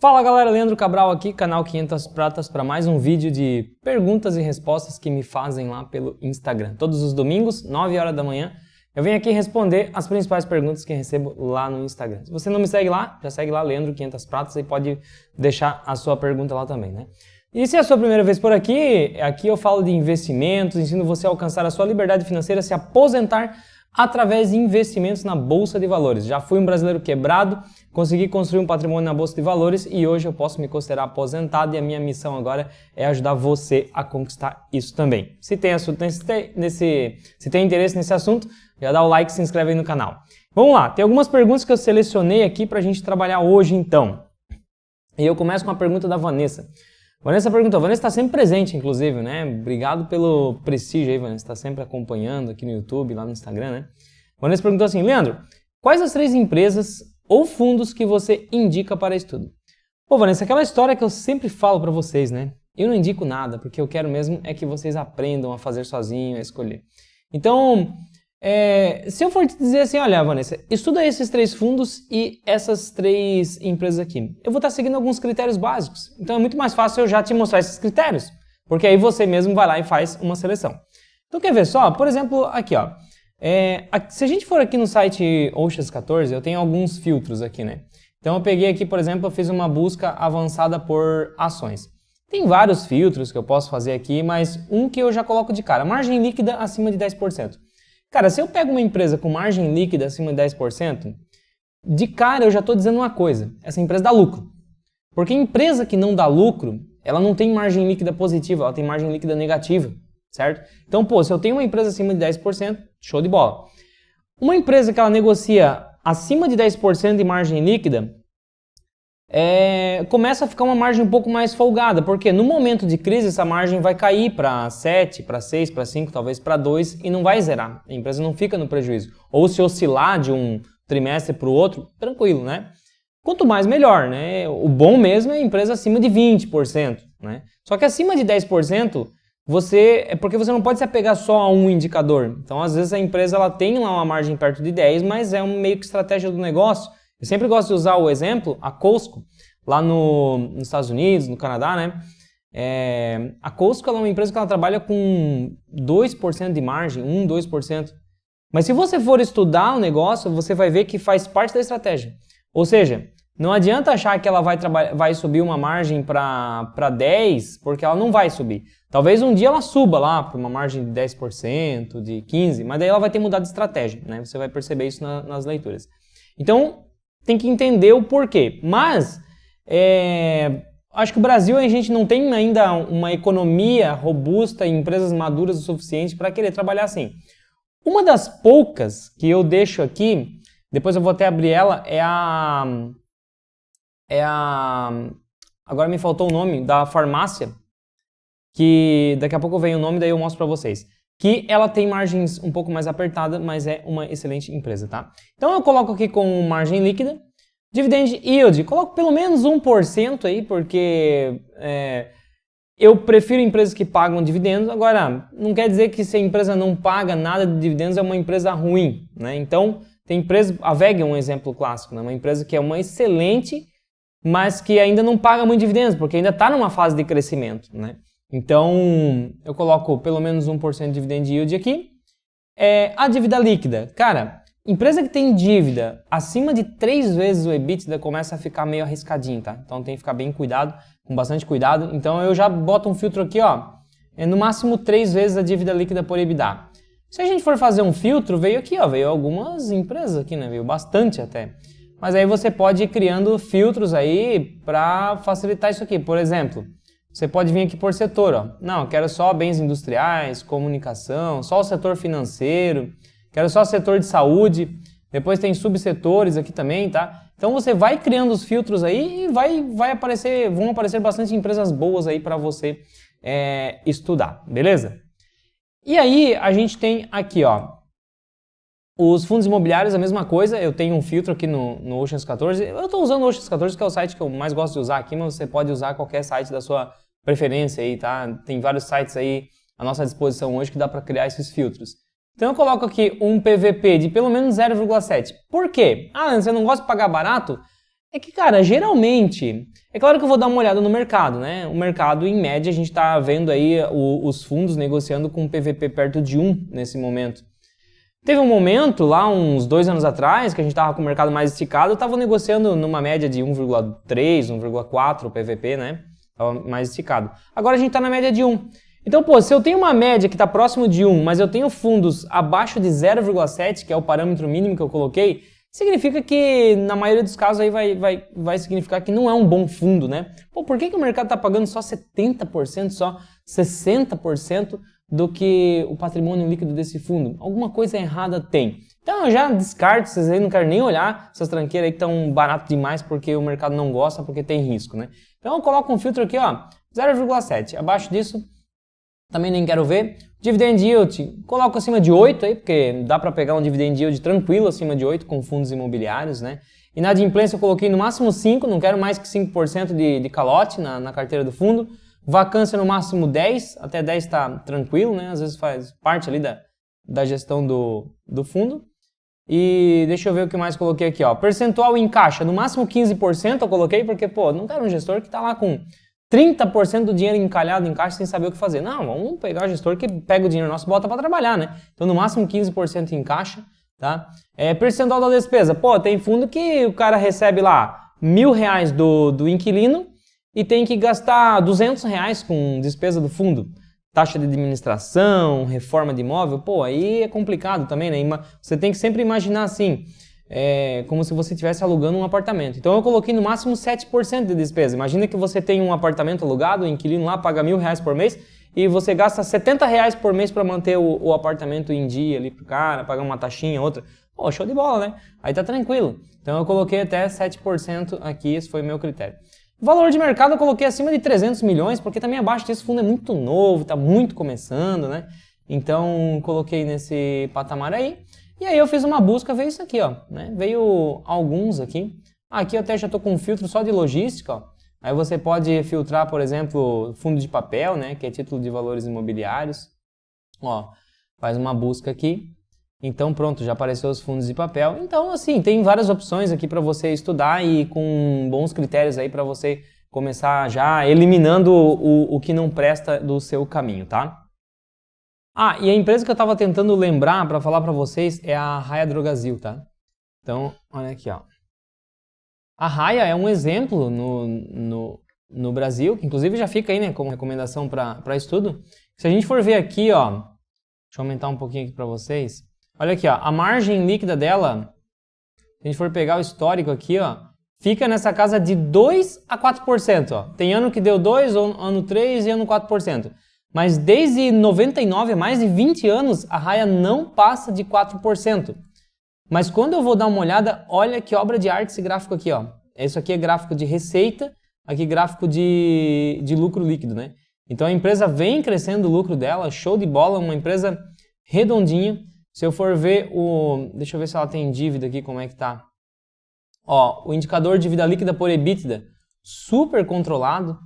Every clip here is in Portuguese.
Fala galera, Leandro Cabral aqui, canal 500 Pratas, para mais um vídeo de perguntas e respostas que me fazem lá pelo Instagram. Todos os domingos, 9 horas da manhã, eu venho aqui responder as principais perguntas que recebo lá no Instagram. Se você não me segue lá, já segue lá, Leandro 500 Pratas, e pode deixar a sua pergunta lá também, né? E se é a sua primeira vez por aqui eu falo de investimentos, ensino você a alcançar a sua liberdade financeira, se aposentar através de investimentos na Bolsa de Valores. Já fui um brasileiro quebrado, consegui construir um patrimônio na Bolsa de Valores e hoje eu posso me considerar aposentado e a minha missão agora é ajudar você a conquistar isso também. Se tem interesse nesse assunto, já dá o like e se inscreve aí no canal. Vamos lá, tem algumas perguntas que eu selecionei aqui para a gente trabalhar hoje então. E eu começo com a pergunta da Vanessa. Vanessa perguntou, Vanessa está sempre presente, inclusive, né? Obrigado pelo prestígio aí, Vanessa, está sempre acompanhando aqui no YouTube, lá no Instagram, né? Vanessa perguntou assim, Leandro, quais as 3 empresas ou fundos que você indica para estudo? Pô, Vanessa, aquela história que eu sempre falo para vocês, né? Eu não indico nada, porque eu quero mesmo é que vocês aprendam a fazer sozinho, a escolher. Então, se eu for te dizer assim, olha, Vanessa, estuda esses 3 fundos e essas 3 empresas aqui. Eu vou estar seguindo alguns critérios básicos. Então é muito mais fácil eu já te mostrar esses critérios, porque aí você mesmo vai lá e faz uma seleção. Então quer ver só? Por exemplo, aqui ó. Se a gente for aqui no site Oceans 14, eu tenho alguns filtros aqui, né? Então eu peguei aqui, por exemplo, eu fiz uma busca avançada por ações. Tem vários filtros que eu posso fazer aqui, mas um que eu já coloco de cara, margem líquida acima de 10%. Cara, se eu pego uma empresa com margem líquida acima de 10%, de cara eu já estou dizendo uma coisa, essa empresa dá lucro. Porque empresa que não dá lucro, ela não tem margem líquida positiva, ela tem margem líquida negativa, certo? Então, pô, se eu tenho uma empresa acima de 10%, show de bola. Uma empresa que ela negocia acima de 10% de margem líquida, começa a ficar uma margem um pouco mais folgada, porque no momento de crise essa margem vai cair para 7, para 6, para 5, talvez para 2 e não vai zerar. A empresa não fica no prejuízo. Ou se oscilar de um trimestre para o outro, tranquilo, né? Quanto mais melhor, né? O bom mesmo é a empresa acima de 20%, né? Só que acima de 10%, porque você não pode se apegar só a um indicador. Então, às vezes a empresa ela tem lá uma margem perto de 10, mas é meio que estratégia do negócio. Eu sempre gosto de usar o exemplo, a Costco, lá nos Estados Unidos, no Canadá, né? A Costco ela é uma empresa que ela trabalha com 2% de margem, 1, 2%. Mas se você for estudar o negócio, você vai ver que faz parte da estratégia. Ou seja, não adianta achar que ela vai subir uma margem para 10, porque ela não vai subir. Talvez um dia ela suba lá para uma margem de 10%, de 15%, mas daí ela vai ter mudado de estratégia, né? Você vai perceber isso nas leituras. Então, tem que entender o porquê. Mas, acho que o Brasil, a gente não tem ainda uma economia robusta e empresas maduras o suficiente para querer trabalhar assim. Uma das poucas que eu deixo aqui, depois eu vou até abrir ela, agora me faltou o nome, da farmácia, que daqui a pouco vem o nome, daí eu mostro para vocês. Que ela tem margens um pouco mais apertadas, mas é uma excelente empresa, tá? Então eu coloco aqui com margem líquida, dividend yield, coloco pelo menos 1% aí, porque eu prefiro empresas que pagam dividendos. Agora, não quer dizer que se a empresa não paga nada de dividendos é uma empresa ruim, né? Então, tem empresa, a VEG é um exemplo clássico, né? Uma empresa que é uma excelente, mas que ainda não paga muito dividendos, porque ainda está numa fase de crescimento, né? Então, eu coloco pelo menos 1% de dividend yield aqui. A dívida líquida. Cara, empresa que tem dívida acima de 3 vezes o EBITDA começa a ficar meio arriscadinho, tá? Então tem que ficar bem cuidado, com bastante cuidado. Então eu já boto um filtro aqui, ó. No máximo 3 vezes a dívida líquida por EBITDA. Se a gente for fazer um filtro, veio aqui, ó. Veio algumas empresas aqui, né? Veio bastante até. Mas aí você pode ir criando filtros aí para facilitar isso aqui. Por exemplo, você pode vir aqui por setor, ó. Não, eu quero só bens industriais, comunicação, só o setor financeiro, quero só o setor de saúde, depois tem subsetores aqui também, tá? Então você vai criando os filtros aí e vão aparecer bastante empresas boas aí para você estudar, beleza? E aí a gente tem aqui, ó, os fundos imobiliários, a mesma coisa, eu tenho um filtro aqui no Oceans 14, eu estou usando o Oceans 14 que é o site que eu mais gosto de usar aqui, mas você pode usar qualquer site da sua preferência aí, tá? Tem vários sites aí à nossa disposição hoje que dá para criar esses filtros. Então eu coloco aqui um PVP de pelo menos 0,7. Por quê? Ah, você não gosta de pagar barato? É que, cara, geralmente É claro que eu vou dar uma olhada no mercado, né? O mercado, em média, a gente está vendo aí os fundos negociando com PVP perto de 1 nesse momento. Teve um momento, lá uns 2 anos atrás, que a gente estava com o mercado mais esticado, eu estava negociando numa média de 1,3, 1,4 PVP, né? Estava mais esticado. Agora a gente está na média de 1. Então, pô, se eu tenho uma média que está próximo de 1, mas eu tenho fundos abaixo de 0,7, que é o parâmetro mínimo que eu coloquei, significa que, na maioria dos casos, aí vai significar que não é um bom fundo, né? Pô, por que o mercado está pagando só 70%, só 60% do que o patrimônio líquido desse fundo? Alguma coisa errada tem. Então eu já descarto, vocês aí não querem nem olhar essas tranqueiras aí que estão barato demais porque o mercado não gosta, porque tem risco, né? Então eu coloco um filtro aqui, ó, 0,7. Abaixo disso, também nem quero ver. Dividend yield, coloco acima de 8 aí, porque dá para pegar um dividend yield tranquilo acima de 8 com fundos imobiliários, né? Inadimplência eu coloquei no máximo 5, não quero mais que 5% de calote na carteira do fundo. Vacância no máximo 10, até 10 está tranquilo, né? Às vezes faz parte ali da gestão do fundo. E deixa eu ver o que mais coloquei aqui, ó. Percentual em caixa, no máximo 15% eu coloquei, porque, pô, não quero um gestor que está lá com 30% do dinheiro encalhado em caixa sem saber o que fazer. Não, vamos pegar o gestor que pega o dinheiro nosso e bota para trabalhar, né? Então, no máximo 15% em caixa, tá? Percentual da despesa. Pô, tem fundo que o cara recebe lá R$1.000 do inquilino e tem que gastar R$200 com despesa do fundo. Taxa de administração, reforma de imóvel, pô, aí é complicado também, né? Você tem que sempre imaginar assim, como se você estivesse alugando um apartamento. Então eu coloquei no máximo 7% de despesa. Imagina que você tem um apartamento alugado, o inquilino lá paga R$1.000 por mês e você gasta R$70 por mês para manter o apartamento em dia ali pro cara, pagar uma taxinha, outra. Pô, show de bola, né? Aí tá tranquilo. Então eu coloquei até 7% aqui, esse foi o meu critério. Valor de mercado eu coloquei acima de 300 milhões, porque também abaixo desse fundo é muito novo, está muito começando, né? Então, coloquei nesse patamar aí. E aí eu fiz uma busca, veio isso aqui, ó, né? Veio alguns aqui. Aqui eu até já estou com um filtro só de logística, ó. Aí você pode filtrar, por exemplo, fundo de papel, né? Que é título de valores imobiliários. Ó, faz uma busca aqui. Então pronto, já apareceu os fundos de papel. Então assim, tem várias opções aqui para você estudar e com bons critérios aí para você começar já eliminando o que não presta do seu caminho, tá? Ah, e a empresa que eu estava tentando lembrar para falar para vocês é a Raia Drogasil, tá? Então, olha aqui, ó. A Raia é um exemplo no Brasil, que inclusive já fica aí, né, como recomendação para estudo. Se a gente for ver aqui, ó, deixa eu aumentar um pouquinho aqui para vocês. Olha aqui, ó, a margem líquida dela, se a gente for pegar o histórico aqui, ó, fica nessa casa de 2 a 4%. Ó. Tem ano que deu 2, ano 3 e ano 4%. Mas desde 99, mais de 20 anos, a Raia não passa de 4%. Mas quando eu vou dar uma olhada, olha que obra de arte esse gráfico aqui. Ó. Isso aqui é gráfico de receita, aqui gráfico de lucro líquido, né? Então a empresa vem crescendo o lucro dela, show de bola, uma empresa redondinha. Se eu for ver deixa eu ver se ela tem dívida aqui, como é que tá. Ó, o indicador de dívida líquida por EBITDA, super controlado.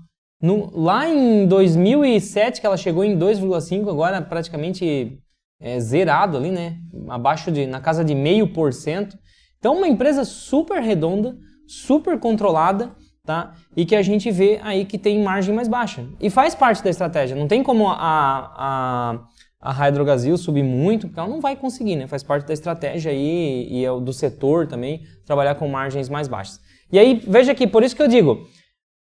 Lá em 2007, que ela chegou em 2,5, agora praticamente zerado ali, né? Na casa de 0,5%. Então, uma empresa super redonda, super controlada, tá? E que a gente vê aí que tem margem mais baixa. E faz parte da estratégia. Não tem como a Raia Drogasil subir muito, porque ela não vai conseguir, né? Faz parte da estratégia aí e é do setor também, trabalhar com margens mais baixas. E aí, veja aqui, por isso que eu digo,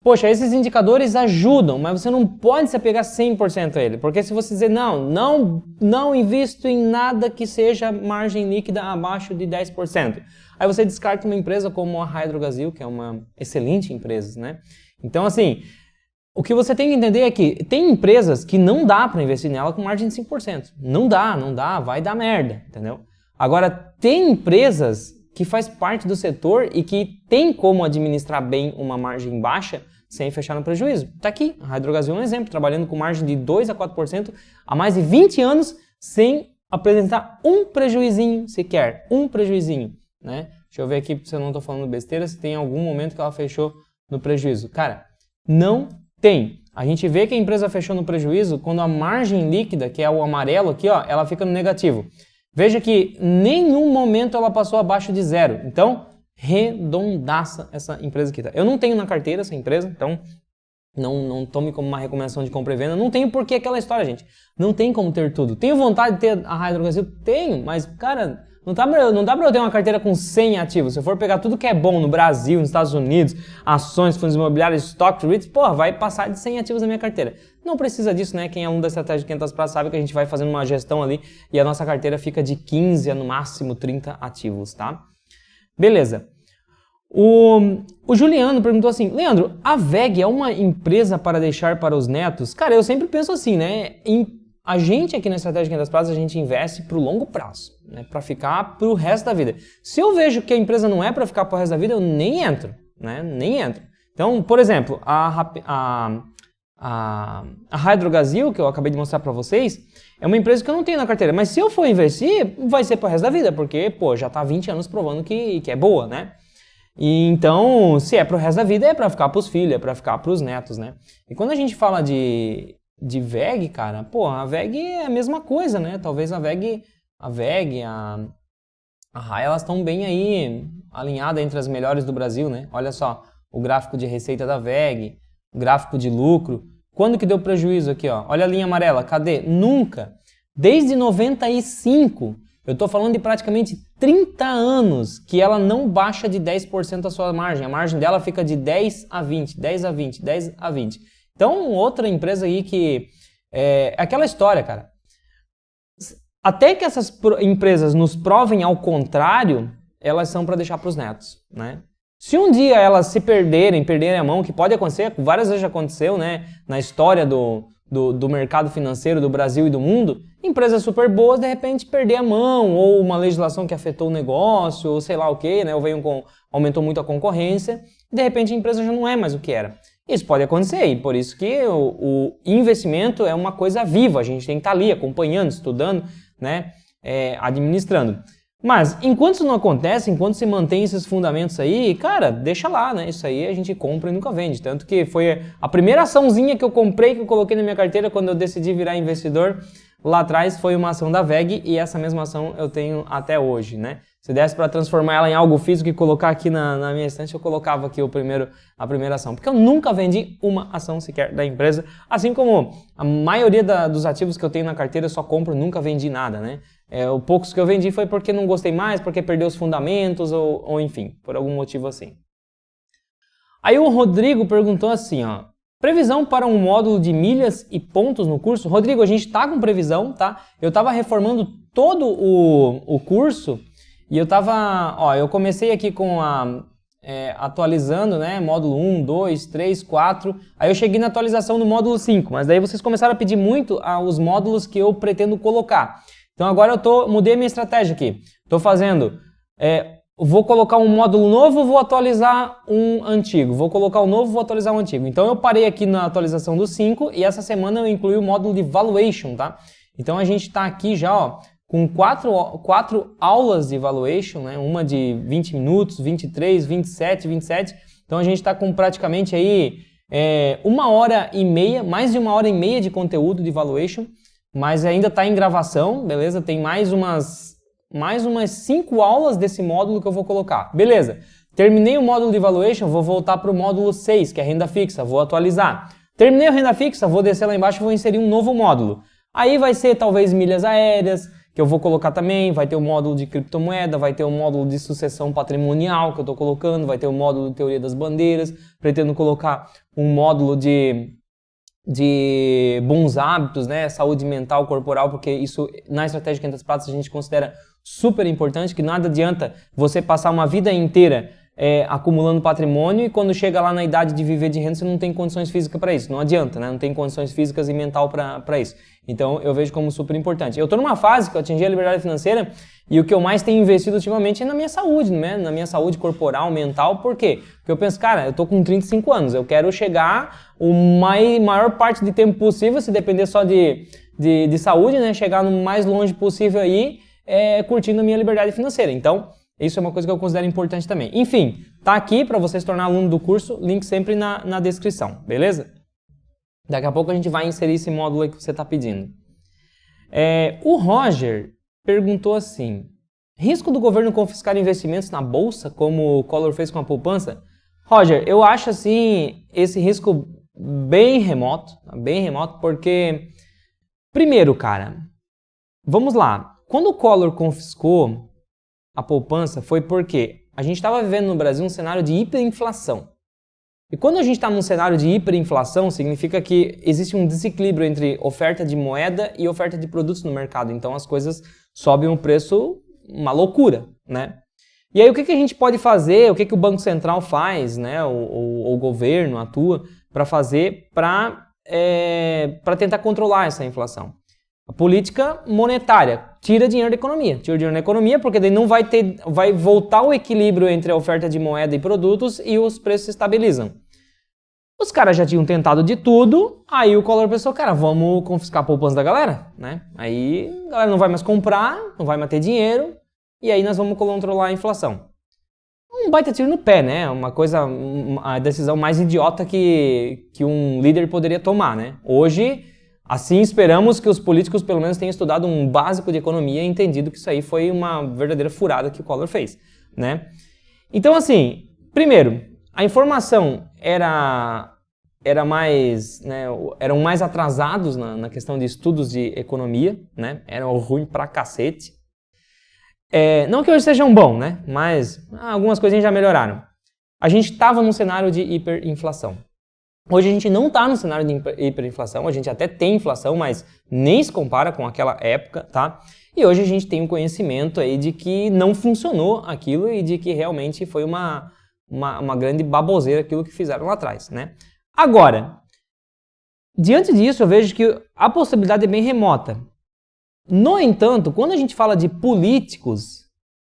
poxa, esses indicadores ajudam, mas você não pode se apegar 100% a ele, porque se você dizer, não invisto em nada que seja margem líquida abaixo de 10%, aí você descarta uma empresa como a Raia Drogasil, que é uma excelente empresa, né? Então, assim, o que você tem que entender é que tem empresas que não dá para investir nela com margem de 5%. Não dá, vai dar merda, entendeu? Agora, tem empresas que faz parte do setor e que tem como administrar bem uma margem baixa sem fechar no prejuízo. Tá aqui, a Raia Drogasil é um exemplo, trabalhando com margem de 2 a 4% há mais de 20 anos sem apresentar um prejuizinho sequer, né? Deixa eu ver aqui se eu não estou falando besteira, se tem algum momento que ela fechou no prejuízo. Cara, não tem. A gente vê que a empresa fechou no prejuízo quando a margem líquida, que é o amarelo aqui, ó, ela fica no negativo. Veja que em nenhum momento ela passou abaixo de 0. Então, redondaça essa empresa aqui, tá? Eu não tenho na carteira essa empresa, então não tome como uma recomendação de compra e venda. Não tenho porque aquela história, gente. Não tem como ter tudo. Tenho vontade de ter a Hydro Brasil? Tenho, mas, cara, não dá pra eu ter uma carteira com 100 ativos. Se eu for pegar tudo que é bom no Brasil, nos Estados Unidos, ações, fundos imobiliários, stock, REITs, porra, vai passar de 100 ativos na minha carteira. Não precisa disso, né? Quem é aluno da estratégia de 500 pratas sabe que a gente vai fazendo uma gestão ali e a nossa carteira fica de 15 a no máximo 30 ativos, tá? Beleza. O Juliano perguntou assim, Leandro, a VEG é uma empresa para deixar para os netos? Cara, eu sempre penso assim, né? A gente aqui na Estratégia 500 Pratas, a gente investe para o longo prazo, né? Para ficar para o resto da vida. Se eu vejo que a empresa não é para ficar para o resto da vida, eu nem entro, né? Nem entro. Então, por exemplo, a Hydro Brasil, que eu acabei de mostrar para vocês, é uma empresa que eu não tenho na carteira. Mas se eu for investir, vai ser para o resto da vida, porque, pô, já está há 20 anos provando que é boa, né? E então, se é pro resto da vida, é para ficar pros filhos, é para ficar pros netos, né? E quando a gente fala de VEG, cara, pô, a VEG é a mesma coisa, né? Talvez a VEG, a RAI, elas estão bem aí alinhadas entre as melhores do Brasil, né? Olha só, o gráfico de receita da VEG, o gráfico de lucro. Quando que deu prejuízo aqui, ó? Olha a linha amarela, cadê? Nunca. Desde 95, eu tô falando de praticamente 30 anos que ela não baixa de 10% a sua margem. A margem dela fica de 10 a 20, 10 a 20, 10 a 20. Então, outra empresa aí que... É aquela história, cara. Até que essas empresas nos provem ao contrário, elas são para deixar para os netos, né? Se um dia elas se perderem a mão, que pode acontecer, várias vezes já aconteceu, né? Na história do mercado financeiro do Brasil e do mundo, empresas super boas, de repente, perder a mão, ou uma legislação que afetou o negócio, ou sei lá o que, né? Ou aumentou muito a concorrência, e de repente a empresa já não é mais o que era. Isso pode acontecer, e por isso que o investimento é uma coisa viva, a gente tem que estar ali acompanhando, estudando, né? Administrando. Mas, enquanto isso não acontece, enquanto se mantém esses fundamentos aí, cara, deixa lá, né? Isso aí a gente compra e nunca vende. Tanto que foi a primeira açãozinha que eu comprei, que eu coloquei na minha carteira quando eu decidi virar investidor, lá atrás foi uma ação da VEG e essa mesma ação eu tenho até hoje, né? Se desse para transformar ela em algo físico e colocar aqui na minha estante, eu colocava aqui a primeira ação. Porque eu nunca vendi uma ação sequer da empresa, assim como a maioria dos ativos que eu tenho na carteira eu só compro, nunca vendi nada, né? Os poucos que eu vendi foi porque não gostei mais, porque perdeu os fundamentos ou enfim, por algum motivo assim. Aí o Rodrigo perguntou assim, ó, previsão para um módulo de milhas e pontos no curso? Rodrigo, a gente tá com previsão, tá? Eu tava reformando todo o curso e eu comecei aqui com atualizando, né, módulo 1, 2, 3, 4, aí eu cheguei na atualização do módulo 5, mas daí vocês começaram a pedir muito os módulos que eu pretendo colocar. Então agora mudei a minha estratégia aqui. Estou fazendo, vou colocar um módulo novo, vou atualizar um antigo. Vou colocar um novo, vou atualizar um antigo. Então eu parei aqui na atualização do 5 e essa semana eu incluí o módulo de valuation, tá? Então a gente está aqui já, ó, com quatro aulas de valuation, né? Uma de 20 minutos, 23, 27, 27. Então a gente está com praticamente aí 1h30, mais de 1h30 de conteúdo de valuation. Mas ainda está em gravação, beleza? Tem mais umas 5 aulas desse módulo que eu vou colocar. Beleza, terminei o módulo de valuation, vou voltar para o módulo 6, que é renda fixa, vou atualizar. Terminei a renda fixa, vou descer lá embaixo e vou inserir um novo módulo. Aí vai ser talvez milhas aéreas, que eu vou colocar também, vai ter o módulo de criptomoeda, vai ter o módulo de sucessão patrimonial que eu estou colocando, vai ter o módulo de teoria das bandeiras, pretendo colocar um módulo de bons hábitos, né, saúde mental, corporal, porque isso na estratégia 500 pratas a gente considera super importante, que nada adianta você passar uma vida inteira acumulando patrimônio e quando chega lá na idade de viver de renda você não tem condições físicas para isso, não adianta, né, não tem condições físicas e mental para isso. Então eu vejo como super importante. Eu estou numa fase que eu atingi a liberdade financeira e o que eu mais tenho investido ultimamente é na minha saúde, né? Na minha saúde corporal, mental. Por quê? Porque eu penso, cara, eu tô com 35 anos, eu quero chegar maior parte de tempo possível, se depender só de saúde, né? Chegar no mais longe possível aí, curtindo a minha liberdade financeira. Então, isso é uma coisa que eu considero importante também. Enfim, tá aqui para você se tornar aluno do curso, link sempre na descrição, beleza? Daqui a pouco a gente vai inserir esse módulo aí que você está pedindo. O Roger perguntou assim, Risco do governo confiscar investimentos na bolsa, como o Collor fez com a poupança? Roger, eu acho assim esse risco bem remoto, porque, primeiro, cara, vamos lá, quando o Collor confiscou a poupança foi porque a gente estava vivendo no Brasil um cenário de hiperinflação. E quando a gente está num cenário de hiperinflação, significa que existe um desequilíbrio entre oferta de moeda e oferta de produtos no mercado. Então as coisas sobem o preço, uma loucura, né? E aí o que a gente pode fazer, o que o Banco Central faz, né? O governo atua para fazer para tentar controlar essa inflação? A política monetária tira dinheiro da economia, porque daí não vai voltar o equilíbrio entre a oferta de moeda e produtos e os preços se estabilizam. Os caras já tinham tentado de tudo, aí o Collor pensou, cara, vamos confiscar a poupança da galera, né? Aí a galera não vai mais comprar, não vai mais ter dinheiro, e aí nós vamos controlar a inflação. Um baita tiro no pé, né? A decisão mais idiota que um líder poderia tomar, né? Hoje, assim, esperamos que os políticos pelo menos tenham estudado um básico de economia e entendido que isso aí foi uma verdadeira furada que o Collor fez, né? Então, assim, primeiro, a informação era mais, né, eram mais atrasados na questão de estudos de economia, né? Eram ruim pra cacete. Não que hoje sejam bom, né? Mas algumas coisinhas já melhoraram. A gente estava num cenário de hiperinflação. Hoje a gente não está no cenário de hiperinflação, a gente até tem inflação, mas nem se compara com aquela época, tá? E hoje a gente tem um conhecimento aí de que não funcionou aquilo e de que realmente foi uma grande baboseira aquilo que fizeram lá atrás, né? Agora, diante disso eu vejo que a possibilidade é bem remota. No entanto, quando a gente fala de políticos,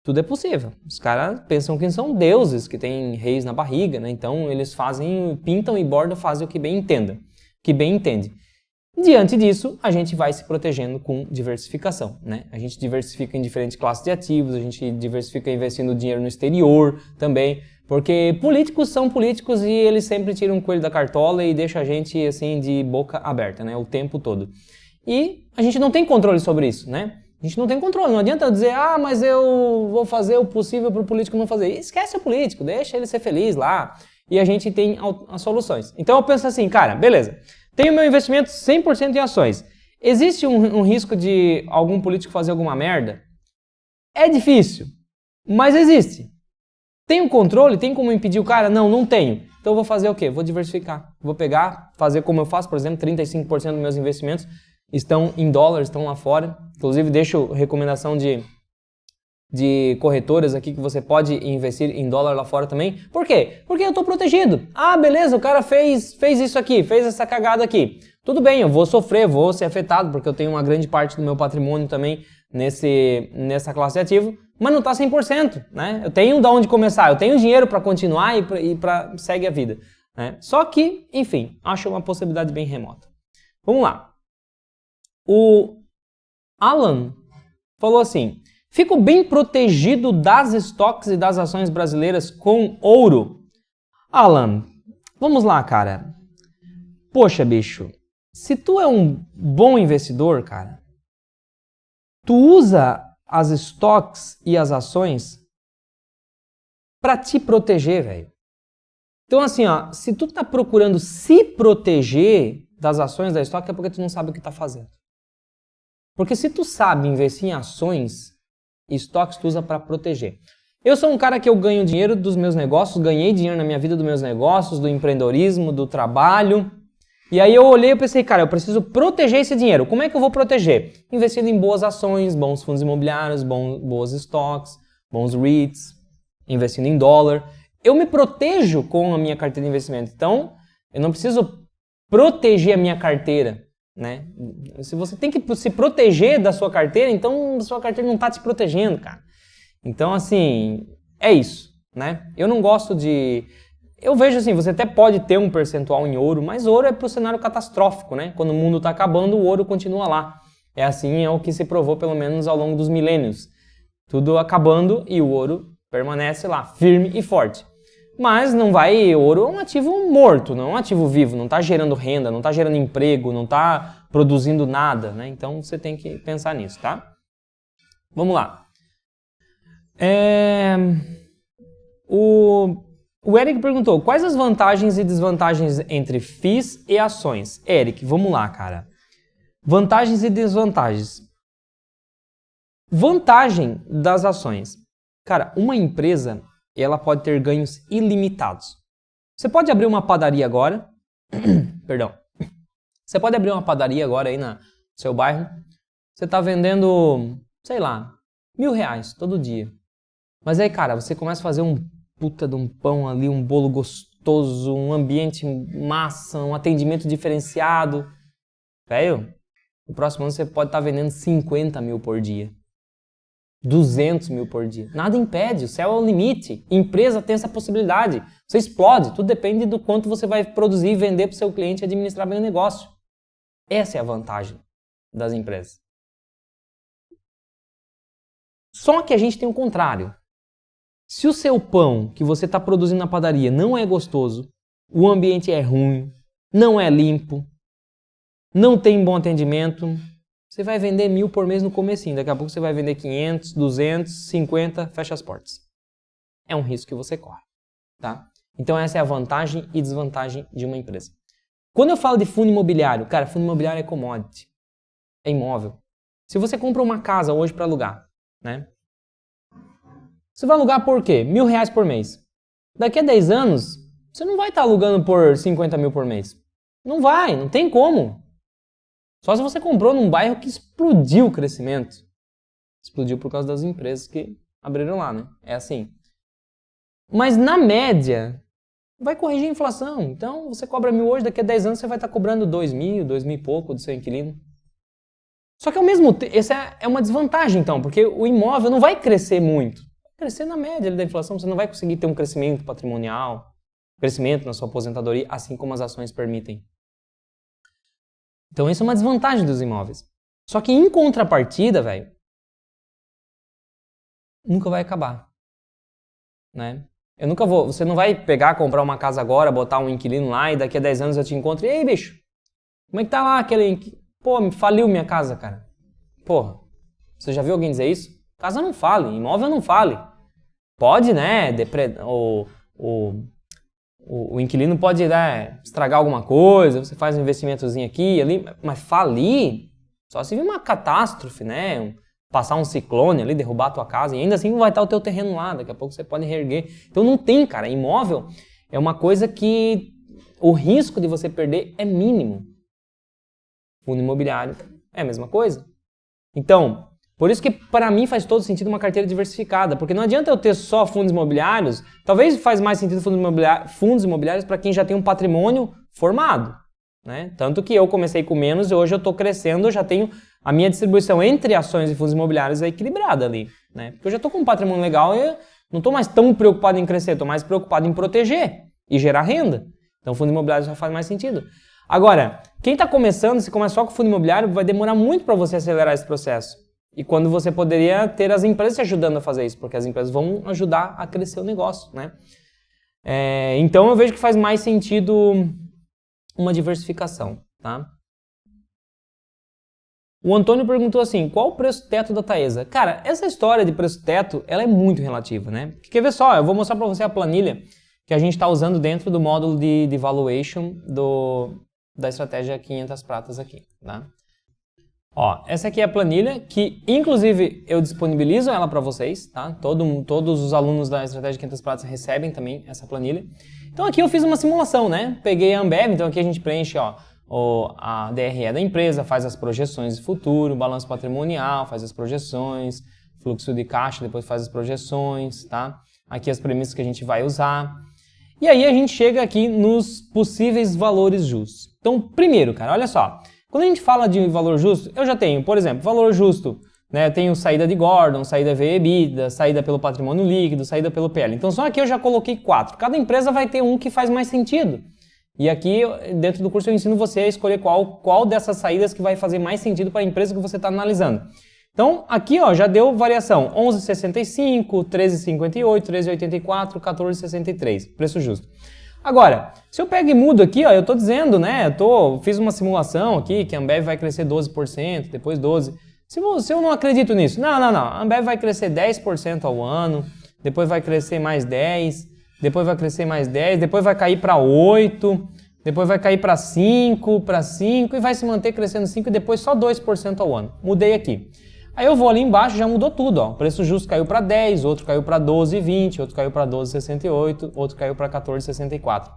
tudo é possível. Os caras pensam que são deuses, que têm reis na barriga, né? Então eles pintam e bordam, fazem o que bem entende. Diante disso, a gente vai se protegendo com diversificação, né? A gente diversifica em diferentes classes de ativos, a gente diversifica investindo dinheiro no exterior também, porque políticos são políticos e eles sempre tiram um coelho da cartola e deixam a gente assim de boca aberta, né? O tempo todo. E a gente não tem controle sobre isso, né? A gente não tem controle, não adianta dizer, mas eu vou fazer o possível para o político não fazer. Esquece o político, deixa ele ser feliz lá. E a gente tem as soluções. Então eu penso assim, cara, beleza, tenho meu investimento 100% em ações. Existe um risco de algum político fazer alguma merda? É difícil, mas existe. Tenho controle? Tem como impedir o cara? Não tenho. Então eu vou fazer o quê? Vou diversificar. Vou pegar, fazer como eu faço, por exemplo, 35% dos meus investimentos estão em dólar, estão lá fora. Inclusive, deixo recomendação de corretoras aqui que você pode investir em dólar lá fora também. Por quê? Porque eu estou protegido. Beleza, o cara fez isso aqui, fez essa cagada aqui. Tudo bem, eu vou sofrer, vou ser afetado, porque eu tenho uma grande parte do meu patrimônio também nessa classe de ativo, mas não está 100%, né? Eu tenho de onde começar, eu tenho dinheiro para continuar e para segue a vida, né? Só que, enfim, acho uma possibilidade bem remota. Vamos lá. O Alan falou assim, fico bem protegido das estoques e das ações brasileiras com ouro. Alan, vamos lá, cara. Poxa, bicho, se tu é um bom investidor, cara, tu usa as estoques e as ações para te proteger, velho. Então assim, se tu tá procurando se proteger das ações da estoque é porque tu não sabe o que tá fazendo. Porque se tu sabe investir em ações, estoques tu usa para proteger. Eu sou um cara que eu ganho dinheiro dos meus negócios, ganhei dinheiro na minha vida dos meus negócios, do empreendedorismo, do trabalho. E aí eu olhei e pensei, cara, eu preciso proteger esse dinheiro. Como é que eu vou proteger? Investindo em boas ações, bons fundos imobiliários, bons estoques, bons REITs, investindo em dólar. Eu me protejo com a minha carteira de investimento. Então, eu não preciso proteger a minha carteira, né? Se você tem que se proteger da sua carteira, então a sua carteira não está te protegendo, cara. Então, assim, é isso, né? Eu não gosto de... Eu vejo assim, você até pode ter um percentual em ouro, mas ouro é para o cenário catastrófico, né? Quando o mundo está acabando, o ouro continua lá. É assim, é o que se provou pelo menos ao longo dos milênios. Tudo acabando e o ouro permanece lá, firme e forte. Mas não vai, ouro é um ativo morto, não é um ativo vivo, não está gerando renda, não está gerando emprego, não está produzindo nada, né? Então você tem que pensar nisso, tá? Vamos lá. O Eric perguntou, quais as vantagens e desvantagens entre FIIs e ações? Eric, vamos lá, cara. Vantagens e desvantagens. Vantagem das ações. Cara, uma empresa, ela pode ter ganhos ilimitados. Você pode abrir uma padaria agora, perdão, você pode abrir uma padaria agora aí no seu bairro, você está vendendo, sei lá, R$1.000 todo dia. Mas aí, cara, você começa a fazer um puta de um pão ali, um bolo gostoso, um ambiente massa, um atendimento diferenciado. Velho, no próximo ano você pode estar vendendo 50 mil por dia. 200 mil por dia. Nada impede, o céu é o limite. Empresa tem essa possibilidade. Você explode, tudo depende do quanto você vai produzir e vender para o seu cliente e administrar bem o negócio. Essa é a vantagem das empresas. Só que a gente tem o contrário. Se o seu pão que você está produzindo na padaria não é gostoso, o ambiente é ruim, não é limpo, não tem bom atendimento, você vai vender 1.000 por mês no comecinho, daqui a pouco você vai vender 500, 200, 50, fecha as portas. É um risco que você corre, tá? Então essa é a vantagem e desvantagem de uma empresa. Quando eu falo de fundo imobiliário, cara, fundo imobiliário é commodity, é imóvel. Se você compra uma casa hoje para alugar, né? Você vai alugar por quê? R$1.000 por mês. Daqui a 10 anos, você não vai estar alugando por 50 mil por mês. Não vai, não tem como. Só se você comprou num bairro que explodiu o crescimento. Explodiu por causa das empresas que abriram lá, né? É assim. Mas na média, vai corrigir a inflação. Então, você cobra 1.000 hoje, daqui a 10 anos você vai estar cobrando 2.000, 2.000 e pouco do seu inquilino. Só que ao mesmo tempo, essa é uma desvantagem então, porque o imóvel não vai crescer muito. Vai crescer na média da inflação, você não vai conseguir ter um crescimento patrimonial, crescimento na sua aposentadoria, assim como as ações permitem. Então, isso é uma desvantagem dos imóveis. Só que em contrapartida, velho, nunca vai acabar, né? Você não vai pegar, comprar uma casa agora, botar um inquilino lá e daqui a 10 anos eu te encontro e aí, bicho, como é que tá lá aquele... Pô, faliu minha casa, cara. Porra, você já viu alguém dizer isso? Casa não fale, imóvel não fale. Pode, né, o inquilino pode, né, estragar alguma coisa, você faz um investimentozinho aqui e ali, mas falir, só se vir uma catástrofe, né, passar um ciclone ali, derrubar a tua casa e ainda assim vai estar o teu terreno lá, daqui a pouco você pode reerguer. Então não tem, cara, imóvel é uma coisa que o risco de você perder é mínimo. Fundo imobiliário é a mesma coisa. Então, por isso que para mim faz todo sentido uma carteira diversificada, porque não adianta eu ter só fundos imobiliários, talvez faz mais sentido fundos imobiliários para quem já tem um patrimônio formado, né? Tanto que eu comecei com menos e hoje eu estou crescendo, eu já tenho a minha distribuição entre ações e fundos imobiliários é equilibrada ali, né? Porque eu já estou com um patrimônio legal e eu não estou mais tão preocupado em crescer, estou mais preocupado em proteger e gerar renda. Então fundo imobiliário já faz mais sentido. Agora, quem está começando, se começar só com fundo imobiliário, vai demorar muito para você acelerar esse processo. E quando você poderia ter as empresas te ajudando a fazer isso, porque as empresas vão ajudar a crescer o negócio, né? Então eu vejo que faz mais sentido uma diversificação, tá? O Antônio perguntou assim, qual o preço teto da Taesa? Cara, essa história de preço teto, ela é muito relativa, né? Quer ver só, eu vou mostrar para você a planilha que a gente está usando dentro do módulo de valuation da estratégia 500 pratas aqui, tá? Ó, essa aqui é a planilha que, inclusive, eu disponibilizo ela para vocês, tá? Todos os alunos da estratégia 500 pratas recebem também essa planilha. Então aqui eu fiz uma simulação, né? Peguei a Ambev, então aqui a gente preenche, ó, a DRE da empresa, faz as projeções de futuro, balanço patrimonial, faz as projeções, fluxo de caixa, depois faz as projeções, tá? Aqui as premissas que a gente vai usar. E aí a gente chega aqui nos possíveis valores justos. Então, primeiro, cara, olha só. Quando a gente fala de valor justo, eu já tenho, por exemplo, valor justo, né? Eu tenho saída de Gordon, saída VE/EBITDA, saída pelo patrimônio líquido, saída pelo PL. Então, só aqui eu já coloquei 4. Cada empresa vai ter um que faz mais sentido. E aqui, dentro do curso, eu ensino você a escolher qual dessas saídas que vai fazer mais sentido para a empresa que você está analisando. Então, aqui ó, já deu variação 11,65, 13,58, 13,84, 14,63, preço justo. Agora, se eu pego e mudo aqui, ó, eu estou dizendo, né, fiz uma simulação aqui que a Ambev vai crescer 12%, depois 12%. Se eu não acredito nisso, não. A Ambev vai crescer 10% ao ano, depois vai crescer mais 10%, depois vai crescer mais 10%, depois vai cair para 8%, depois vai cair para 5% e vai se manter crescendo 5% e depois só 2% ao ano. Mudei aqui. Aí eu vou ali embaixo, já mudou tudo, ó. O preço justo caiu para 10, outro caiu para 12,20, outro caiu para 12,68, outro caiu para 14,64.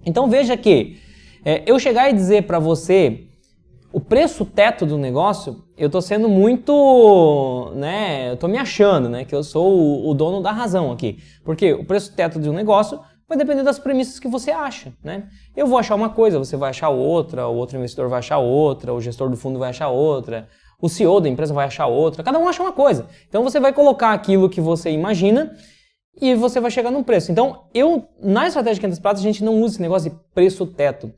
Então veja que eu chegar e dizer para você o preço teto do negócio, eu estou sendo muito, né, eu estou me achando, né, que eu sou o dono da razão aqui. Porque o preço teto de um negócio vai depender das premissas que você acha, né? Eu vou achar uma coisa, você vai achar outra, o outro investidor vai achar outra, o gestor do fundo vai achar outra, o CEO da empresa vai achar outra, cada um acha uma coisa. Então você vai colocar aquilo que você imagina e você vai chegar num preço. Então, na estratégia de 500 pratas, a gente não usa esse negócio de preço teto.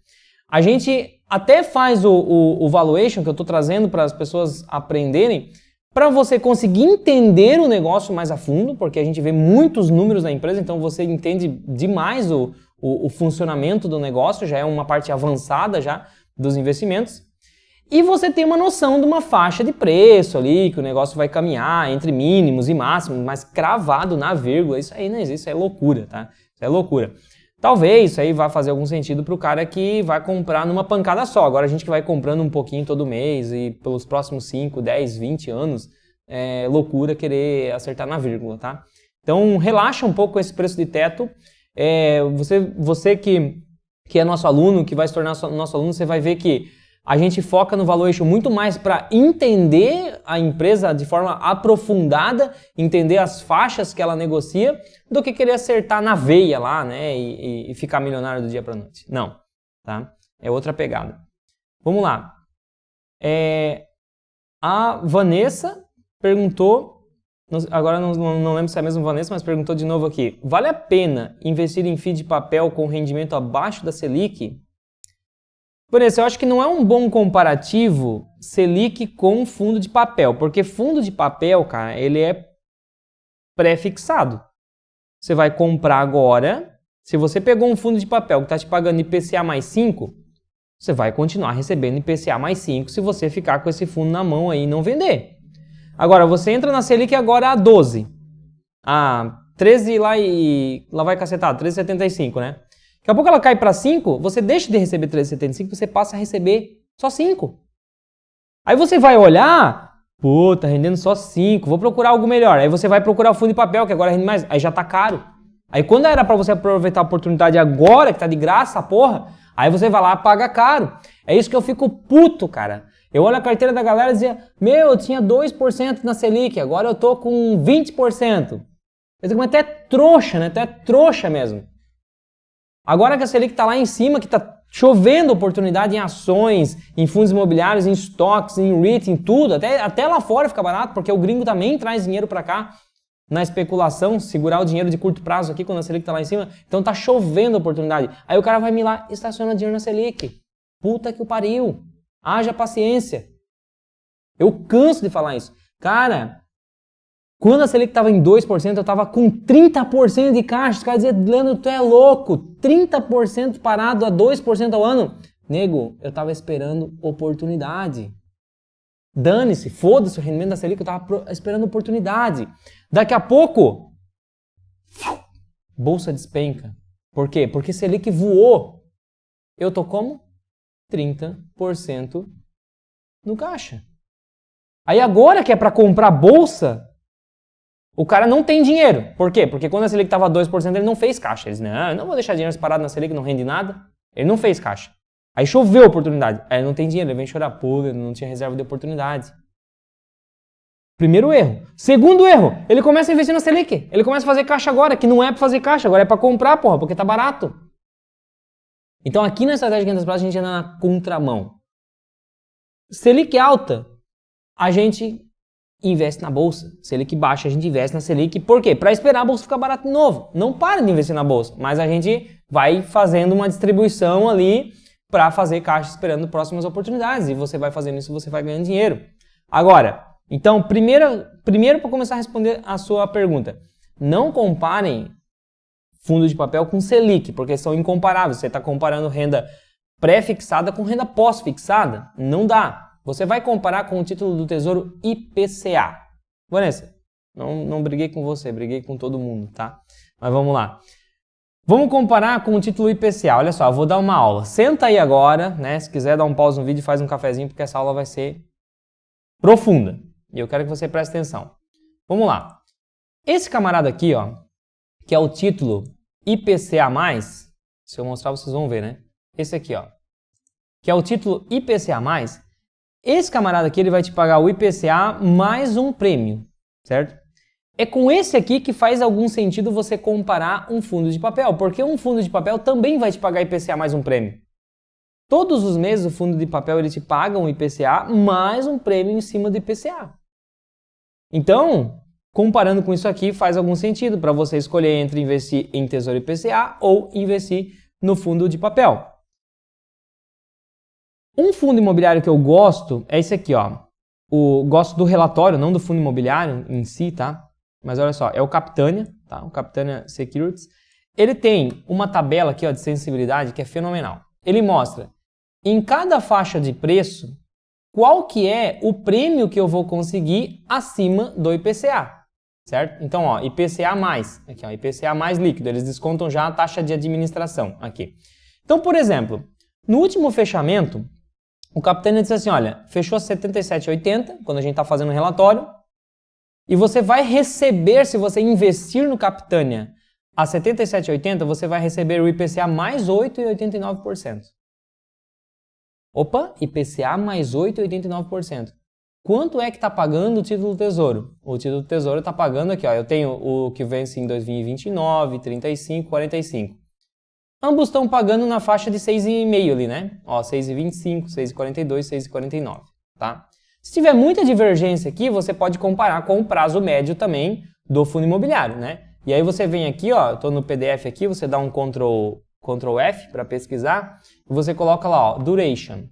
A gente até faz o valuation, que eu estou trazendo para as pessoas aprenderem, para você conseguir entender o negócio mais a fundo, porque a gente vê muitos números da empresa, então você entende demais o funcionamento do negócio, já é uma parte avançada já dos investimentos. E você tem uma noção de uma faixa de preço ali, que o negócio vai caminhar entre mínimos e máximos, mas cravado na vírgula, isso aí não existe, isso é loucura, tá? Isso é loucura. Talvez isso aí vá fazer algum sentido para o cara que vai comprar numa pancada só. Agora a gente que vai comprando um pouquinho todo mês e pelos próximos 5, 10, 20 anos, é loucura querer acertar na vírgula, tá? Então relaxa um pouco esse preço de teto. Você que é nosso aluno, que vai se tornar nosso aluno, você vai ver que a gente foca no valuation muito mais para entender a empresa de forma aprofundada, entender as faixas que ela negocia, do que querer acertar na veia lá, né, e ficar milionário do dia para noite. Não, tá? É outra pegada. Vamos lá. A Vanessa perguntou, agora não lembro se é a mesma Vanessa, mas perguntou de novo aqui. Vale a pena investir em FII de papel com rendimento abaixo da Selic? Vanessa, eu acho que não é um bom comparativo Selic com fundo de papel, porque fundo de papel, cara, ele é pré-fixado. Você vai comprar agora, se você pegou um fundo de papel que está te pagando IPCA mais 5, você vai continuar recebendo IPCA mais 5 se você ficar com esse fundo na mão aí e não vender. Agora, você entra na Selic agora a 12, a 13 lá vai cacetar, 13,75, né? Daqui a pouco ela cai para 5, você deixa de receber 13,75, você passa a receber só 5. Aí você vai olhar, pô, tá rendendo só 5, vou procurar algo melhor. Aí você vai procurar o fundo de papel, que agora rende mais, aí já tá caro. Aí quando era para você aproveitar a oportunidade agora, que tá de graça a porra, aí você vai lá e paga caro. É isso que eu fico puto, cara. Eu olho a carteira da galera e dizia, eu tinha 2% na Selic, agora eu tô com 20%. Eu digo, mas até trouxa, né? Até trouxa mesmo. Agora que a Selic está lá em cima, que está chovendo oportunidade em ações, em fundos imobiliários, em estoques, em REIT, em tudo, até lá fora fica barato, porque o gringo também traz dinheiro para cá na especulação, segurar o dinheiro de curto prazo aqui quando a Selic está lá em cima, então está chovendo oportunidade. Aí o cara vai me lá e estaciona dinheiro na Selic. Puta que o pariu. Haja paciência. Eu canso de falar isso. Cara, quando a Selic estava em 2%, eu estava com 30% de caixa. Os caras diziam, Leandro, tu é louco. 30% parado a 2% ao ano. Nego, eu estava esperando oportunidade. Dane-se, foda-se o rendimento da Selic, eu estava esperando oportunidade. Daqui a pouco, bolsa despenca. Por quê? Porque Selic voou. Eu tô como? 30% no caixa. Aí agora que é para comprar bolsa, o cara não tem dinheiro. Por quê? Porque quando a Selic estava 2%, ele não fez caixa. Ele disse, não vou deixar dinheiro parado na Selic, não rende nada. Ele não fez caixa. Aí choveu a oportunidade. Aí ele não tem dinheiro, ele vem chorar. Pô, ele não tinha reserva de oportunidade. Primeiro erro. Segundo erro, ele começa a investir na Selic. Ele começa a fazer caixa agora, que não é para fazer caixa, agora é para comprar, porra, porque tá barato. Então aqui na estratégia 500 pratas a gente anda na contramão. Selic alta, a gente investe na bolsa. Selic baixa, a gente investe na Selic. Por quê? Para esperar a bolsa ficar barata de novo. Não para de investir na bolsa, mas a gente vai fazendo uma distribuição ali para fazer caixa esperando próximas oportunidades. E você vai fazendo isso, você vai ganhando dinheiro. Agora, então, primeiro para começar a responder a sua pergunta, não comparem fundo de papel com Selic, porque são incomparáveis. Você está comparando renda pré-fixada com renda pós-fixada. Não dá. Você vai comparar com o título do Tesouro IPCA. Vanessa, não briguei com você, briguei com todo mundo, tá? Mas vamos lá. Vamos comparar com o título IPCA. Olha só, eu vou dar uma aula. Senta aí agora, né? Se quiser dar um pause no vídeo, faz um cafezinho, porque essa aula vai ser profunda. E eu quero que você preste atenção. Vamos lá. Esse camarada aqui, ó, que é o título IPCA+, se eu mostrar vocês vão ver, né? Esse aqui, ó, que é o título IPCA+, esse camarada aqui ele vai te pagar o IPCA mais um prêmio, certo? É com esse aqui que faz algum sentido você comparar um fundo de papel, porque um fundo de papel também vai te pagar IPCA mais um prêmio. Todos os meses o fundo de papel ele te paga um IPCA mais um prêmio em cima do IPCA. Então, comparando com isso aqui, faz algum sentido para você escolher entre investir em Tesouro IPCA ou investir no fundo de papel. Um fundo imobiliário que eu gosto é esse aqui, ó. Gosto do relatório, não do fundo imobiliário em si, tá? Mas olha só, é o Capitânia, tá? O Capitânia Securities. Ele tem uma tabela aqui, ó, de sensibilidade que é fenomenal. Ele mostra em cada faixa de preço qual que é o prêmio que eu vou conseguir acima do IPCA, certo? Então, ó, IPCA+, aqui, ó, IPCA mais líquido, eles descontam já a taxa de administração aqui. Então, por exemplo, no último fechamento, o Capitânia disse assim, olha, fechou 77,80 quando a gente está fazendo o relatório, e você vai receber, se você investir no Capitânia a 77,80, você vai receber o IPCA mais 8,89%. Opa, IPCA mais 8,89%. Quanto é que está pagando o título do Tesouro? O título do Tesouro está pagando aqui, ó, eu tenho o que vence em 2029, 35, 45. Ambos estão pagando na faixa de 6,5 ali, né? Ó, 6,25, 6,42, 6,49, tá? Se tiver muita divergência aqui, você pode comparar com o prazo médio também do fundo imobiliário, né? E aí você vem aqui, ó, eu tô no PDF aqui, você dá um Ctrl F para pesquisar, e você coloca lá, ó, duration,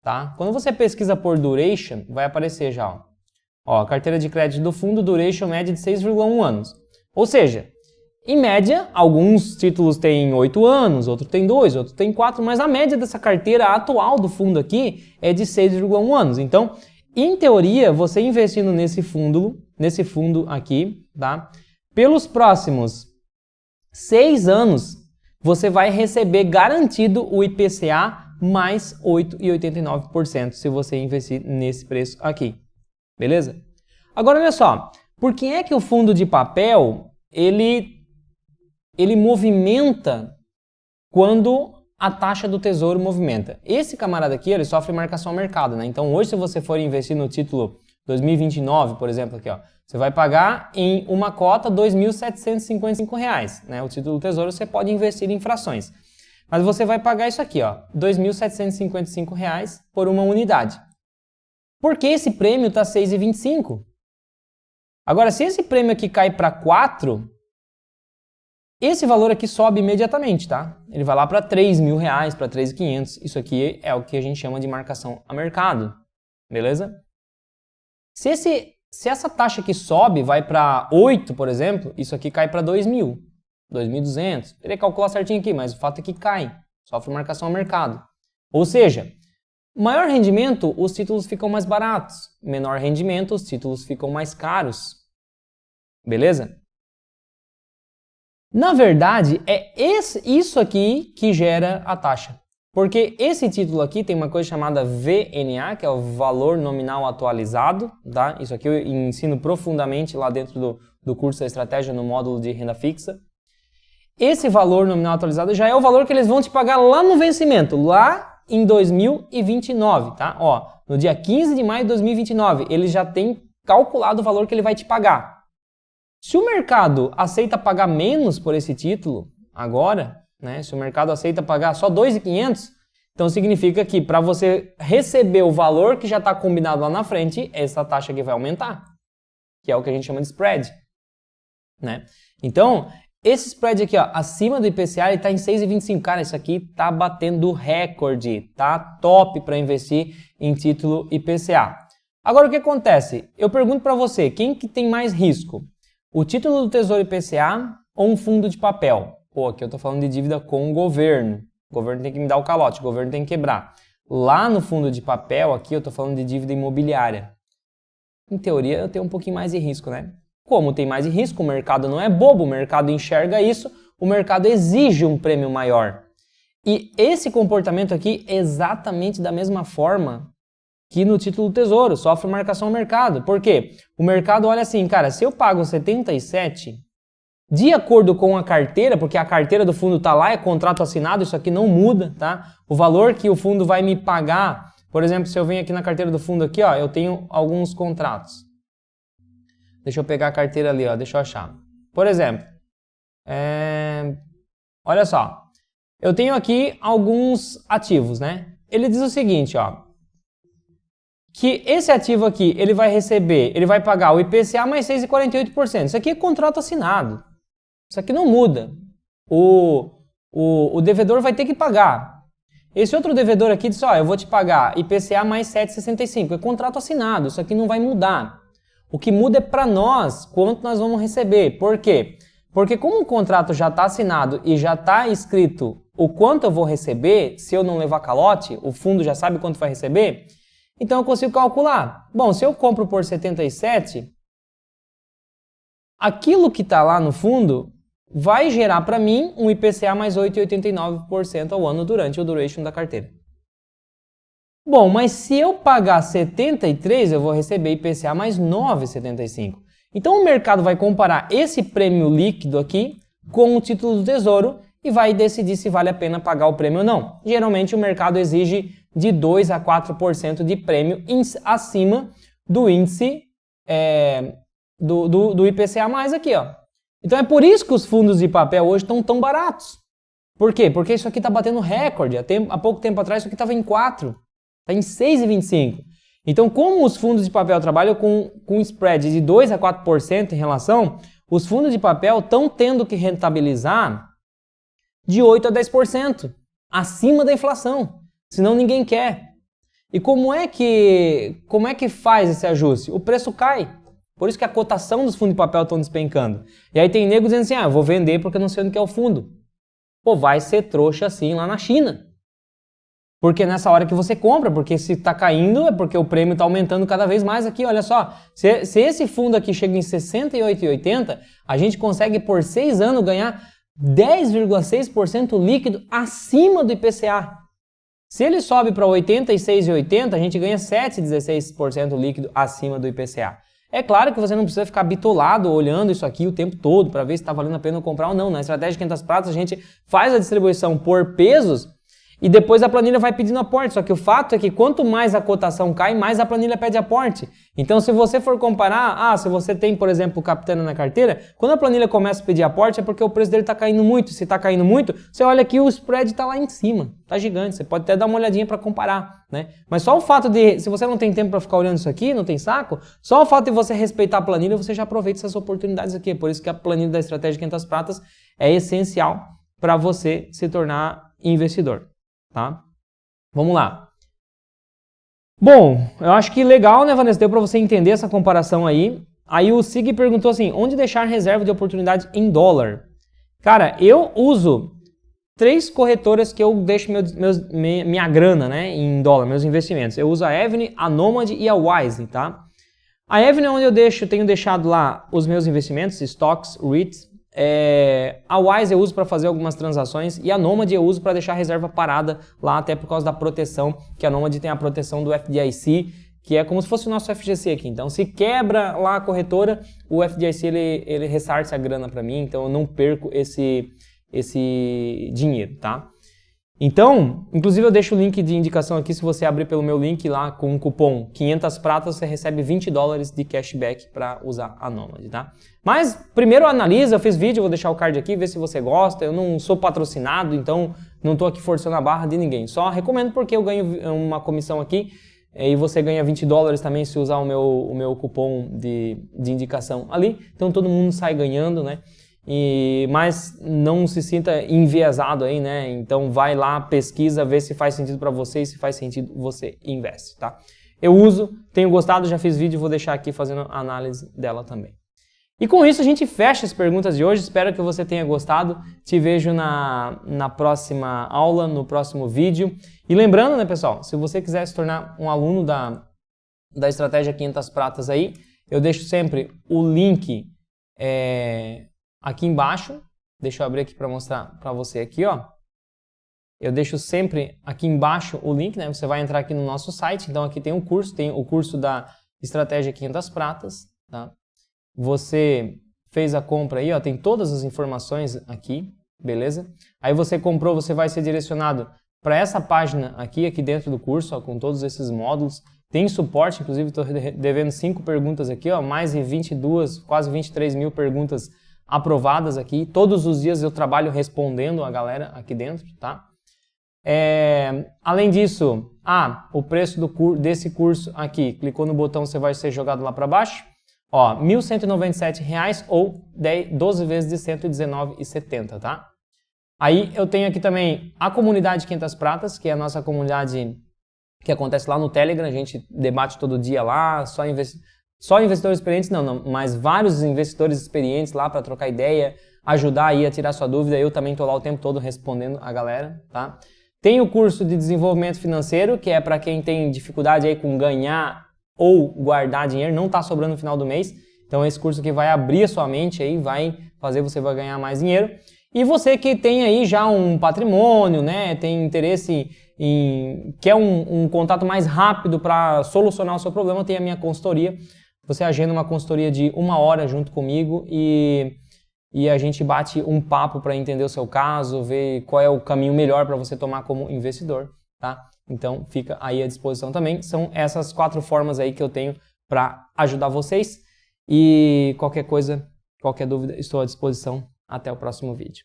tá? Quando você pesquisa por duration, vai aparecer já, ó. Ó, carteira de crédito do fundo, duration média de 6,1 anos. Ou seja, em média, alguns títulos têm 8 anos, outros têm 2, outros têm 4, mas a média dessa carteira atual do fundo aqui é de 6,1 anos. Então, em teoria, você investindo nesse fundo aqui, tá? Pelos próximos 6 anos, você vai receber garantido o IPCA mais 8,89% se você investir nesse preço aqui. Beleza? Agora, olha só. Por que é que o fundo de papel, ele movimenta quando a taxa do Tesouro movimenta? Esse camarada aqui, ele sofre marcação ao mercado, né? Então, hoje, se você for investir no título 2029, por exemplo, aqui, ó, você vai pagar em uma cota R$ 2.755, né? O título do Tesouro você pode investir em frações. Mas você vai pagar isso aqui, ó, R$ 2.755 por uma unidade. Por que esse prêmio está 6,25? Agora, se esse prêmio aqui cai para 4, esse valor aqui sobe imediatamente, tá? Ele vai lá para R$ 3.000, para R$ 3.500. Isso aqui é o que a gente chama de marcação a mercado, beleza? Se essa taxa aqui sobe, vai para 8, por exemplo, isso aqui cai para 2.000, 2.200. Teria que calcular certinho aqui, mas o fato é que cai, sofre marcação a mercado. Ou seja, maior rendimento, os títulos ficam mais baratos. Menor rendimento, os títulos ficam mais caros. Beleza? Na verdade, é isso aqui que gera a taxa. Porque esse título aqui tem uma coisa chamada VNA, que é o Valor Nominal Atualizado, tá? Isso aqui eu ensino profundamente lá dentro do curso da estratégia no módulo de renda fixa. Esse valor nominal atualizado já é o valor que eles vão te pagar lá no vencimento, lá em 2029, tá? Ó, no dia 15 de maio de 2029, ele já tem calculado o valor que ele vai te pagar. Se o mercado aceita pagar menos por esse título agora, né? Se o mercado aceita pagar só 2.500, então significa que para você receber o valor que já está combinado lá na frente, essa taxa aqui vai aumentar, que é o que a gente chama de spread, né? Então, esse spread aqui, ó, acima do IPCA, ele está em 6,25. Cara, isso aqui tá batendo recorde, tá top para investir em título IPCA. Agora, o que acontece? Eu pergunto para você, quem que tem mais risco? O título do Tesouro IPCA ou um fundo de papel? Pô, aqui eu tô falando de dívida com o governo. O governo tem que me dar o calote, o governo tem que quebrar. lá no fundo de papel, aqui eu estou falando de dívida imobiliária. Em teoria, eu tenho um pouquinho mais de risco, né? Como tem mais de risco, o mercado não é bobo, o mercado enxerga isso, o mercado exige um prêmio maior. E esse comportamento aqui é exatamente da mesma forma que no título do Tesouro, sofre marcação ao mercado. Por quê? O mercado olha assim, cara, se eu pago 77, de acordo com a carteira, porque a carteira do fundo está lá, é contrato assinado, isso aqui não muda, tá? O valor que o fundo vai me pagar, por exemplo, se eu venho aqui na carteira do fundo aqui, ó, eu tenho alguns contratos. Deixa eu pegar a carteira ali, ó, deixa eu achar. Por exemplo, olha só, eu tenho aqui alguns ativos, né? Ele diz o seguinte, ó, que esse ativo aqui, ele vai pagar o IPCA mais 6,48%. Isso aqui é contrato assinado. Isso aqui não muda. O devedor vai ter que pagar. Esse outro devedor aqui diz, ó, eu vou te pagar IPCA mais 7,65. É contrato assinado, isso aqui não vai mudar. O que muda é para nós, quanto nós vamos receber. Por quê? Porque como o contrato já está assinado e já está escrito o quanto eu vou receber, se eu não levar calote, o fundo já sabe quanto vai receber, então eu consigo calcular. Bom, se eu compro por 77, aquilo que está lá no fundo vai gerar para mim um IPCA mais 8,89% ao ano durante o duration da carteira. Bom, mas se eu pagar 73, eu vou receber IPCA mais 9,75%. Então o mercado vai comparar esse prêmio líquido aqui com o título do Tesouro e vai decidir se vale a pena pagar o prêmio ou não. Geralmente o mercado exige de 2 a 4% de prêmio acima do índice do IPCA+, aqui, ó. Então é por isso que os fundos de papel hoje estão tão baratos. Por quê? Porque isso aqui está batendo recorde. Há pouco tempo atrás isso aqui estava em 4, está em 6,25. Então como os fundos de papel trabalham com um spread de 2 a 4% em relação, os fundos de papel estão tendo que rentabilizar de 8 a 10%, acima da inflação. Senão ninguém quer. E como é que faz esse ajuste? O preço cai. Por isso que a cotação dos fundos de papel estão despencando. E aí tem nego dizendo assim, eu vou vender porque eu não sei onde que é o fundo. Pô, vai ser trouxa assim lá na China. Porque nessa hora que você compra, porque se está caindo é porque o prêmio está aumentando cada vez mais aqui, olha só. Se esse fundo aqui chega em 68,80, a gente consegue por 6 anos ganhar 10,6% líquido acima do IPCA. Se ele sobe para 86,80, a gente ganha 7,16% líquido acima do IPCA. É claro que você não precisa ficar bitolado olhando isso aqui o tempo todo para ver se está valendo a pena comprar ou não. Na estratégia 500 pratas a gente faz a distribuição por pesos e depois a planilha vai pedindo aporte. Só que o fato é que quanto mais a cotação cai, mais a planilha pede aporte. Então se você for comparar, se você tem, por exemplo, o Capitana na carteira, quando a planilha começa a pedir aporte é porque o preço dele está caindo muito. Se está caindo muito, você olha aqui o spread está lá em cima, está gigante. Você pode até dar uma olhadinha para comparar, né? Mas só o fato de, se você não tem tempo para ficar olhando isso aqui, não tem saco, só o fato de você respeitar a planilha, você já aproveita essas oportunidades aqui. Por isso que a planilha da estratégia 500 pratas é essencial para você se tornar investidor. Tá? Vamos lá. Bom, eu acho que legal, né, Vanessa? Deu para você entender essa comparação aí. Aí o Sig perguntou assim, onde deixar reserva de oportunidade em dólar? Cara, eu uso 3 corretoras que eu deixo minha grana, né, em dólar, meus investimentos. Eu uso a Avenue, a Nomad e a Wise, tá? A Avenue é onde eu tenho deixado lá os meus investimentos, stocks, REITs. A Wise eu uso para fazer algumas transações e a Nomad eu uso para deixar a reserva parada lá, até por causa da proteção, que a Nomad tem a proteção do FDIC, que é como se fosse o nosso FGC aqui. Então, se quebra lá a corretora, o FDIC ele ressarce a grana para mim, então eu não perco esse dinheiro, tá? Então, inclusive eu deixo o link de indicação aqui, se você abrir pelo meu link lá com o cupom 500 pratas, você recebe $20 de cashback para usar a Nomad, tá? Mas primeiro analisa, eu fiz vídeo, vou deixar o card aqui, vê se você gosta. Eu não sou patrocinado, então não estou aqui forçando a barra de ninguém. Só recomendo porque eu ganho uma comissão aqui e você ganha $20 também se usar o meu cupom de indicação ali. Então todo mundo sai ganhando, né? Mas não se sinta enviesado aí, né? Então vai lá, pesquisa, vê se faz sentido para você e se faz sentido você investe, tá? Eu uso, tenho gostado, já fiz vídeo, vou deixar aqui fazendo análise dela também. E com isso a gente fecha as perguntas de hoje. Espero que você tenha gostado. Te vejo na próxima aula, no próximo vídeo. E lembrando, né, pessoal, se você quiser se tornar um aluno da Estratégia 500 Pratas aí, eu deixo sempre o link aqui embaixo. Deixa eu abrir aqui para mostrar para você aqui, ó. Eu deixo sempre aqui embaixo o link, né? Você vai entrar aqui no nosso site. Então aqui tem o curso da Estratégia 500 Pratas, tá? Você fez a compra aí, ó, tem todas as informações aqui, beleza? Aí você comprou, você vai ser direcionado para essa página aqui dentro do curso, ó, com todos esses módulos. Tem suporte, inclusive estou devendo 5 perguntas aqui, ó, mais de 22, quase 23 mil perguntas aprovadas aqui. Todos os dias eu trabalho respondendo a galera aqui dentro, tá? Além disso, o preço desse curso aqui, clicou no botão, você vai ser jogado lá para baixo. Ó, R$ 1.197 ou 12 vezes de R$ 119,70, tá? Aí eu tenho aqui também a comunidade 500 Pratas, que é a nossa comunidade que acontece lá no Telegram. A gente debate todo dia lá, só investidores experientes, não, mas vários investidores experientes lá para trocar ideia, ajudar aí a tirar sua dúvida. Eu também estou lá o tempo todo respondendo a galera, tá? Tem o curso de desenvolvimento financeiro, que é para quem tem dificuldade aí com ganhar ou guardar dinheiro, não está sobrando no final do mês. Então esse curso aqui vai abrir a sua mente aí, vai fazer você ganhar mais dinheiro. E você que tem aí já um patrimônio, né, tem interesse quer um contato mais rápido para solucionar o seu problema, tem a minha consultoria. Você agenda uma consultoria de 1 hora junto comigo e a gente bate um papo para entender o seu caso, ver qual é o caminho melhor para você tomar como investidor, tá? Então fica aí à disposição também. São essas 4 formas aí que eu tenho para ajudar vocês. E qualquer coisa, qualquer dúvida, estou à disposição. Até o próximo vídeo.